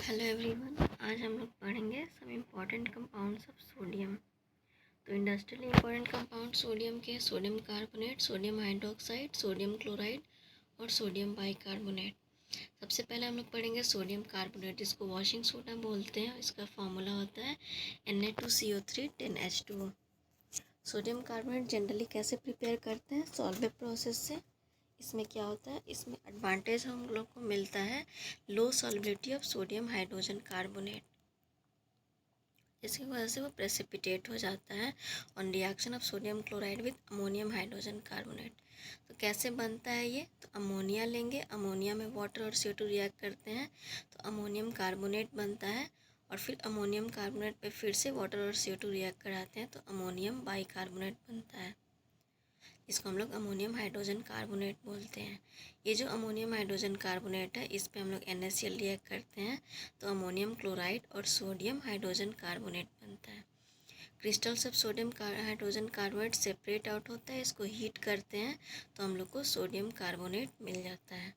Hello everyone, आज हम लोग पढ़ेंगे some important compounds of sodium. तो इंडस्ट्रियल इम्पॉर्टेंट कंपाउंड सोडियम के sodium carbonate, sodium hydroxide, sodium chloride और सोडियम बाइकार्बोनेट। सबसे पहले हम लोग पढ़ेंगे सोडियम कार्बोनेट, जिसको वॉशिंग सोडा बोलते हैं। इसका फॉर्मूला होता है Na2CO3 10H2O। Sodium carbonate generally कैसे प्रिपेयर करते हैं? सॉल्वेबल प्रोसेस से। इसमें क्या होता है, इसमें एडवांटेज हम लोग को मिलता है low solubility of sodium hydrogen carbonate, जिसकी वजह से वो प्रेसिपिटेट हो जाता है on reaction of sodium chloride with ammonium hydrogen carbonate. तो कैसे बनता है ये? तो अमोनिया लेंगे, अमोनिया में वाटर और CO2 रिएक्ट करते हैं तो अमोनियम कार्बोनेट बनता है, और फिर अमोनियम कार्बोनेट पे फिर से वाटर और CO2 रिएक्ट कराते हैं तो अमोनियम बाइकार्बोनेट बनता है, इसको हम लोग अमोनियम हाइड्रोजन कार्बोनेट बोलते हैं। ये जो अमोनियम हाइड्रोजन कार्बोनेट है, इस पे हम लोग NaCl रिएक्ट करते हैं तो अमोनियम क्लोराइड और सोडियम हाइड्रोजन कार्बोनेट बनता है। Crystals of sodium hydrogen carbonate separate out होता है, इसको हीट करते हैं तो हम लोग को सोडियम कार्बोनेट मिल जाता है।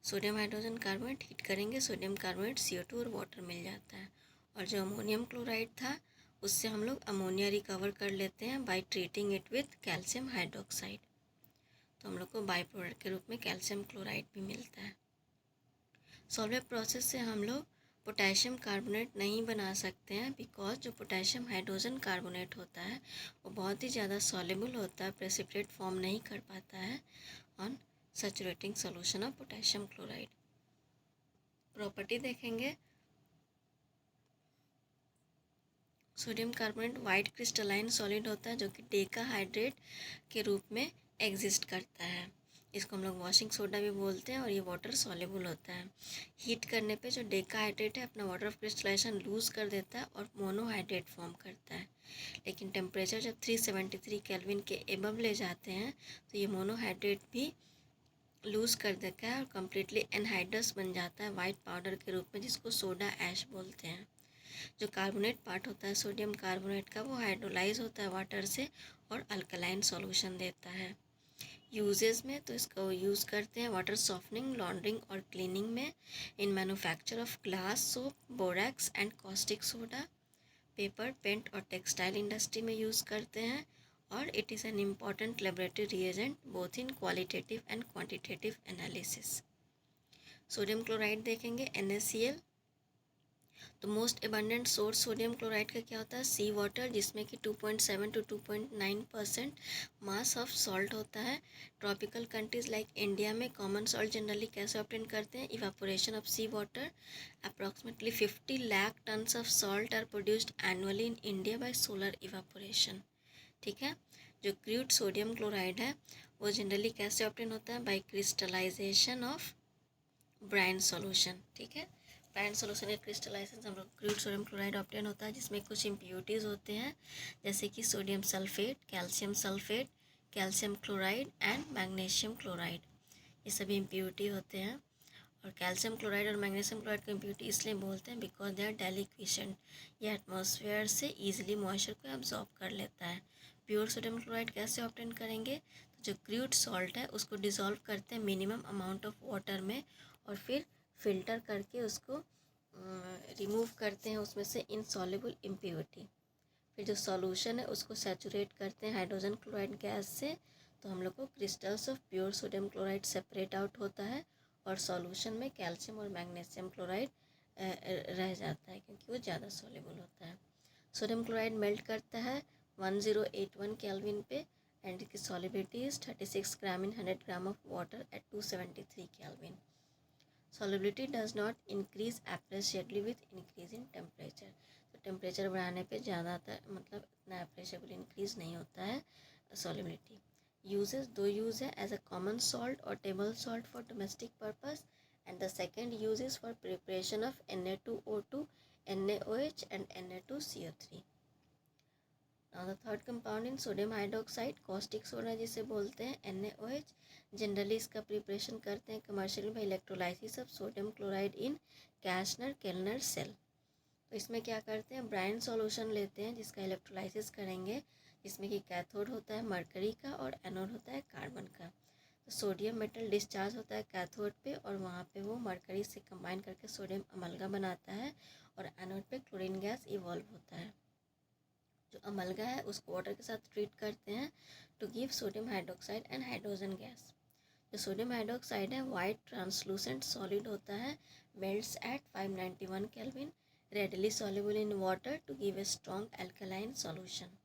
सोडियम हाइड्रोजन कार्बोनेट हीट करेंगे, सोडियम कार्बोनेट CO2 और वाटर मिल जाता है। और जो अमोनियम क्लोराइड था, उससे हम लोग अमोनिया रिकवर कर लेते हैं by treating it with calcium hydroxide, तो हम लोग को बाई प्रोडक्ट के रूप में कैल्शियम क्लोराइड भी मिलता है। सॉल्वेबल प्रोसेस से हम लोग पोटेशियम कार्बोनेट नहीं बना सकते हैं, बिकॉज जो पोटेशियम हाइड्रोजन कार्बोनेट होता है वो बहुत ही ज़्यादा सॉल्युबल होता है, प्रेसिपिटेट फॉर्म नहीं कर पाता है on saturating solution of potassium chloride. Property देखेंगे, sodium carbonate white crystalline solid होता है जो कि डेकाहाइड्रेट के रूप में एग्जिस्ट करता है। इसको हम लोग वॉशिंग सोडा भी बोलते हैं और ये वाटर सॉल्युबल होता है। हीट करने पे जो डेकाहाइड्रेट है अपना वाटर ऑफ क्रिस्टलाइजेशन लूज़ कर देता है और मोनोहाइड्रेट फॉर्म करता है। लेकिन टेम्परेचर जब 373 केल्विन के एबव ले जाते हैं तो ये मोनोहाइड्रेट भी लूज़ कर देता है और कम्प्लीटली एनहाइड्रस बन जाता है वाइट पाउडर के रूप में, जिसको सोडा ऐश बोलते हैं। जो कार्बोनेट पार्ट होता है सोडियम कार्बोनेट का, वो हाइड्रोलाइज होता है वाटर से और अल्कलाइन सॉल्यूशन देता है। यूजेस में तो इसको यूज़ करते हैं वाटर सॉफ्टनिंग, लॉन्ड्रिंग और क्लीनिंग में, in manufacture of glass, soap, borax and caustic soda, paper, paint और टेक्सटाइल इंडस्ट्री में यूज़ करते हैं। और it is an important laboratory reagent both in qualitative and quantitative analysis. Sodium chloride देखेंगे, NaCl। तो most abundant source sodium chloride का क्या होता है? सी वाटर, जिसमें कि 2.7 to 2.9% मास ऑफ सॉल्ट होता है। ट्रॉपिकल कंट्रीज लाइक इंडिया में कॉमन सॉल्ट जनरली कैसे ऑब्टेन करते हैं? Evaporation of sea water. Approximately 50 lakh tons of salt are produced annually in India by solar evaporation. ठीक है। जो क्रूड सोडियम क्लोराइड है वो जनरली कैसे ऑब्टेन होता है? By crystallisation of brine solution. ठीक है, ब्राइन सॉल्यूशन या क्रिस्टलाइजेशन हम लोग क्रूड सोडियम क्लोराइड ऑब्टेन होता है, जिसमें कुछ इम्प्योरिटीज़ होते हैं जैसे कि sodium sulphate, calcium chloride and magnesium chloride. ये सभी इम्प्योरिटी होते हैं। और कैल्शियम क्लोराइड और मैग्नीशियम क्लोराइड को इम्प्योरिटी इसलिए बोलते हैं बिकॉज दे आर डेलिक्विशेंट, ये एटमॉस्फेयर से ईजिली मॉइस्चर को एब्जॉर्ब कर लेता है। प्योर सोडियम क्लोराइड कैसे ऑब्टेन करेंगे? तो जो क्रूड सॉल्ट है उसको डिज़ोल्व करते हैं मिनिमम अमाउंट ऑफ वाटर में, और फिर फिल्टर करके उसको रिमूव करते हैं उसमें से इनसॉल्युबल इम्प्योरिटी। फिर जो सॉल्यूशन है उसको सैचुरेट करते हैं हाइड्रोजन क्लोराइड गैस से, तो हम लोग को crystals of pure sodium chloride separate out होता है और सॉल्यूशन में कैल्शियम और मैग्नीशियम क्लोराइड रह जाता है क्योंकि वो ज़्यादा सॉल्युबल होता है। सोडियम क्लोराइड मेल्ट करता है 1081 केल्विन पे एंड की solubility is 36 gram in 100 gram of water at 273 kelvin. Solubility does not increase appreciably with increase in temperature. तो टेम्परेचर बढ़ाने पे ज़्यादातर मतलब इतना एप्रिशिएबल इंक्रीज नहीं होता है सॉल्युबिलिटी। यूजेस, दो यूज़ है, एज अ कॉमन सॉल्ट और table salt for domestic purpose, and the second use is for preparation of Na2O2, NaOH and Na2CO3। Now the third compound in sodium hydroxide, caustic soda जिसे बोलते हैं NaOH, generally इसका preparation करते हैं commercially by electrolysis of sodium chloride in Castner Kellner cell. तो इसमें क्या करते हैं, ब्राइन सॉल्यूशन लेते हैं जिसका इलेक्ट्रोलाइसिस करेंगे, जिसमें कि कैथोड होता है मरकरी का और एनोड होता है कार्बन का। सोडियम मेटल डिस्चार्ज होता है कैथोड पे और वहाँ पे वो मरकरी से कंबाइन करके सोडियम अमलगा बनाता है और एनोड पे क्लोरीन गैस इवॉल्व होता है। जो अमलगा है उसको वाटर के साथ ट्रीट करते हैं to give sodium hydroxide and hydrogen gas. जो सोडियम हाइड्रोक्साइड है वाइट ट्रांसलूसेंट सॉलिड होता है, melts at 591 kelvin, readily soluble in water to give a strong alkaline solution.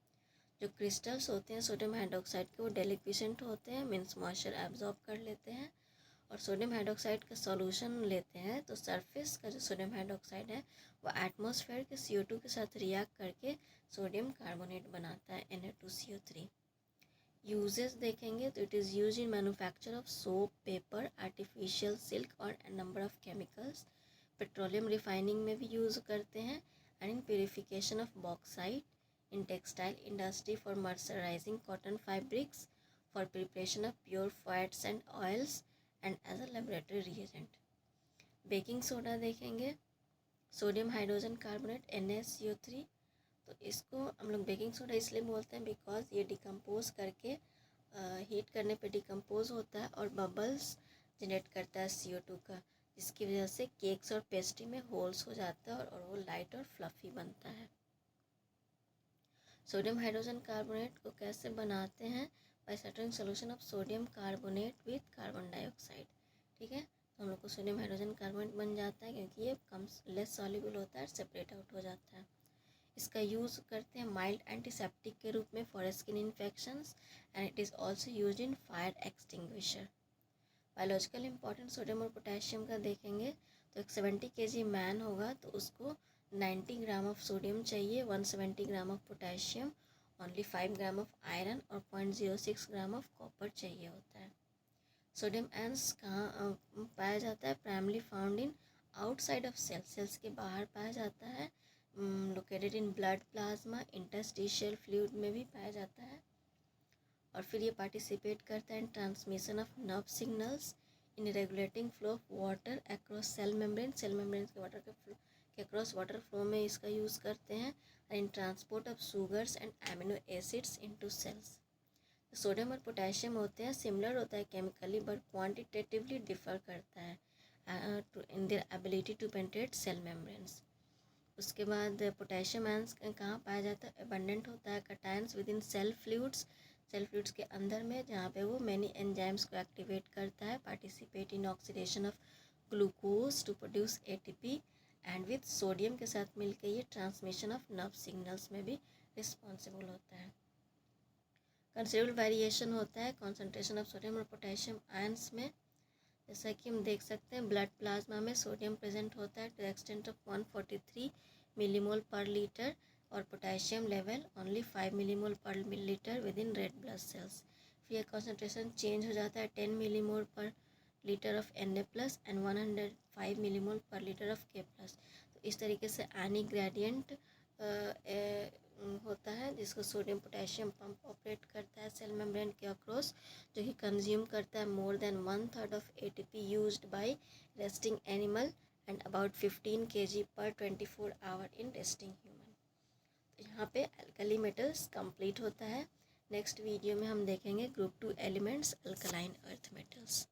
जो क्रिस्टल्स होते हैं सोडियम हाइड्रोक्साइड के वो डेलिक्विसेंट होते हैं, मीन्स मॉइस्चर एब्जॉर्ब कर लेते हैं और सोडियम हाइड्रोक्साइड का सॉल्यूशन लेते हैं तो सरफेस का जो सोडियम हाइड्रोक्साइड है वो एटमॉस्फेयर के CO2 के साथ रिएक्ट करके सोडियम कार्बोनेट बनाता है Na2CO3। यूजेस देखेंगे तो it is use in manufacture of soap, paper, artificial silk और number of chemicals. Petroleum refining में भी यूज़ करते हैं and in purification of bauxite, in textile industry for mercerizing cotton fabrics, for preparation of pure fats and oils and as a laboratory reagent। Baking soda देखेंगे, sodium hydrogen carbonate NaCO3। तो इसको हम लोग baking soda इसलिए बोलते हैं because ये decompose करके हीट करने पे डिकम्पोज होता है और बबल्स जनरेट करता है CO2 का, जिसकी वजह से केक्स और पेस्ट्री में होल्स हो जाता है और वो लाइट और फ्लफ़ी बनता है। सोडियम हाइड्रोजन कार्बोनेट को कैसे बनाते हैं? By saturating solution of sodium carbonate with carbon dioxide. ठीक है, तो हम लोग को सोडियम हाइड्रोजन कार्बोनेट बन जाता है क्योंकि ये कम लेस सॉल्युबल होता है, सेपरेट आउट हो जाता है। इसका यूज़ करते हैं माइल्ड एंटीसेप्टिक के रूप में for skin infections and it is also use in fire extinguisher. Biological important sodium और पोटेशियम का देखेंगे तो एक 70 kg मैन होगा तो उसको 90 ग्राम ऑफ सोडियम चाहिए, 170 gram of potassium, only 5 gram of iron और 0.06 ग्राम ऑफ कॉपर चाहिए होता है। सोडियम आयंस कहाँ पाया जाता है? Primary found in outside of cells के बाहर पाया जाता है, located in blood plasma, interstitial fluid में भी पाया जाता है। और फिर ये पार्टिसिपेट करता है in transmission of nerve signals, in regulating flow of water across cell membrane के वाटर के अक्रॉस वाटर फ्लो में इसका यूज़ करते हैं, in transport of sugars and amino acids into cells. Sodium और पोटेशियम होते हैं, सिमिलर होता है केमिकली बट क्वांटिटेटिवली डिफर करता है in their ability to penetrate cell membranes. उसके बाद पोटेशियम आयंस कहाँ पाया जाता है? एबंडेंट होता है cations within cell fluids के अंदर में, जहाँ पे वो मैनी एंजाइम्स को एक्टिवेट करता है, participate in oxidation of glucose to produce ATP and with sodium के साथ मिलकर ये ट्रांसमिशन ऑफ नर्व सिग्नल्स में भी रिस्पॉन्सिबल होता है। कंसिडरेबल वेरिएशन होता है कॉन्सेंट्रेशन ऑफ सोडियम और पोटेशियम आयंस में, जैसा कि हम देख सकते हैं ब्लड प्लाज्मा में सोडियम प्रेजेंट होता है टू एक्सटेंट ऑफ 143 मिलीमोल पर लीटर और पोटेशियम लेवल ओनली 5 मिलीमोल पर litre with in red blood cells. फिर यह कॉन्सेंट्रेशन चेंज हो जाता है 10 मिलीमोल पर litre of Na plus and 105 millimole पर लीटर ऑफ K प्लस। तो इस तरीके से एनी ग्रेडियंट होता है जिसको सोडियम पोटेशियम पंप ऑपरेट करता है सेल मेम्ब्रेन के अक्रॉस, जो कि कंज्यूम करता है more than 1/3 of ATP used by resting animal and about 15 kg पर 24 आवर इन रेस्टिंग ह्यूमन। तो यहाँ पे अल्कली मेटल्स कंप्लीट होता है। नेक्स्ट वीडियो में हम देखेंगे group 2 elements alkaline earth metals.